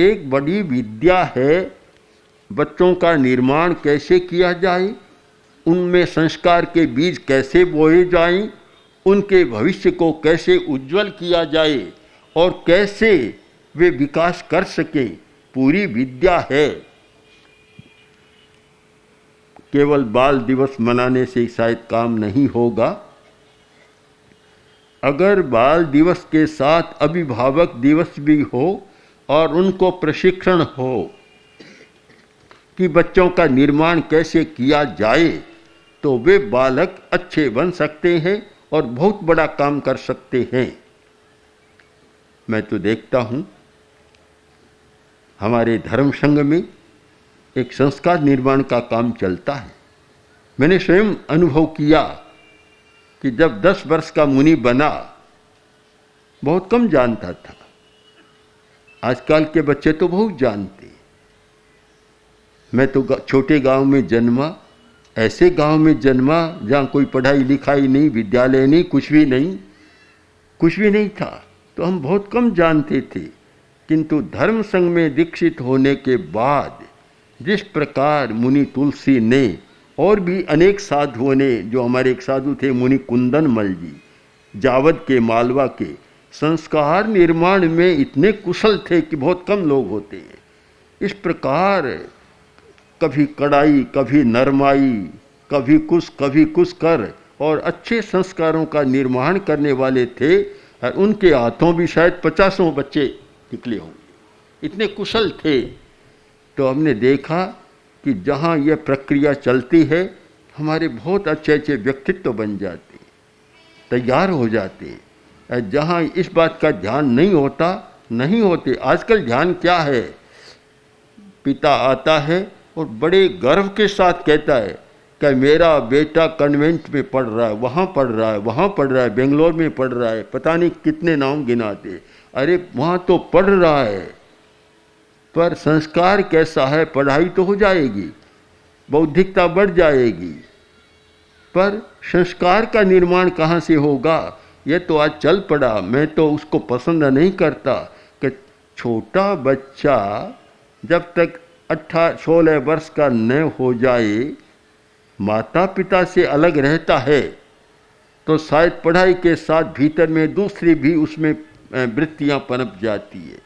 एक बड़ी विद्या है। बच्चों का निर्माण कैसे किया जाए, उनमें संस्कार के बीज कैसे बोए जाएं, उनके भविष्य को कैसे उज्जवल किया जाए और कैसे वे विकास कर सके, पूरी विद्या है। केवल बाल दिवस मनाने से शायद काम नहीं होगा। अगर बाल दिवस के साथ अभिभावक दिवस भी हो और उनको प्रशिक्षण हो कि बच्चों का निर्माण कैसे किया जाए, तो वे बालक अच्छे बन सकते हैं और बहुत बड़ा काम कर सकते हैं। मैं तो देखता हूँ हमारे धर्म संघ में एक संस्कार निर्माण का काम चलता है। मैंने स्वयं अनुभव किया कि जब 10 वर्ष का मुनि बना, बहुत कम जानता था। आजकल के बच्चे तो बहुत जानते। मैं तो छोटे गांव में जन्मा, ऐसे गांव में जन्मा जहाँ कोई पढ़ाई लिखाई नहीं, विद्यालय नहीं, कुछ भी नहीं था, तो हम बहुत कम जानते थे। किंतु धर्म संघ में दीक्षित होने के बाद जिस प्रकार मुनि तुलसी ने और भी अनेक साधुओं ने, जो हमारे एक साधु थे मुनि कुंदन मल जी, जावद के, मालवा के, संस्कार निर्माण में इतने कुशल थे कि बहुत कम लोग होते हैं। इस प्रकार कभी कड़ाई, कभी नरमाई, कभी कुछ कर और अच्छे संस्कारों का निर्माण करने वाले थे। और उनके हाथों भी शायद 50 बच्चे निकले होंगे, इतने कुशल थे। तो हमने देखा कि जहाँ यह प्रक्रिया चलती है, हमारे बहुत अच्छे अच्छे व्यक्तित्व बन जाते, तैयार हो जाते। जहाँ इस बात का ध्यान नहीं होते। आजकल ध्यान क्या है, पिता आता है और बड़े गर्व के साथ कहता है कि मेरा बेटा कन्वेंट में पढ़ रहा है, वहाँ पढ़ रहा है, बेंगलोर में पढ़ रहा है, पता नहीं कितने नाम गिनाते। अरे वहाँ तो पढ़ रहा है, पर संस्कार कैसा है? पढ़ाई तो हो जाएगी, बौद्धिकता बढ़ जाएगी, पर संस्कार का निर्माण कहाँ से होगा? यह तो आज चल पड़ा। मैं तो उसको पसंद नहीं करता कि छोटा बच्चा जब तक 16 वर्ष का न हो जाए, माता पिता से अलग रहता है, तो शायद पढ़ाई के साथ भीतर में दूसरी भी उसमें वृत्तियां पनप जाती है।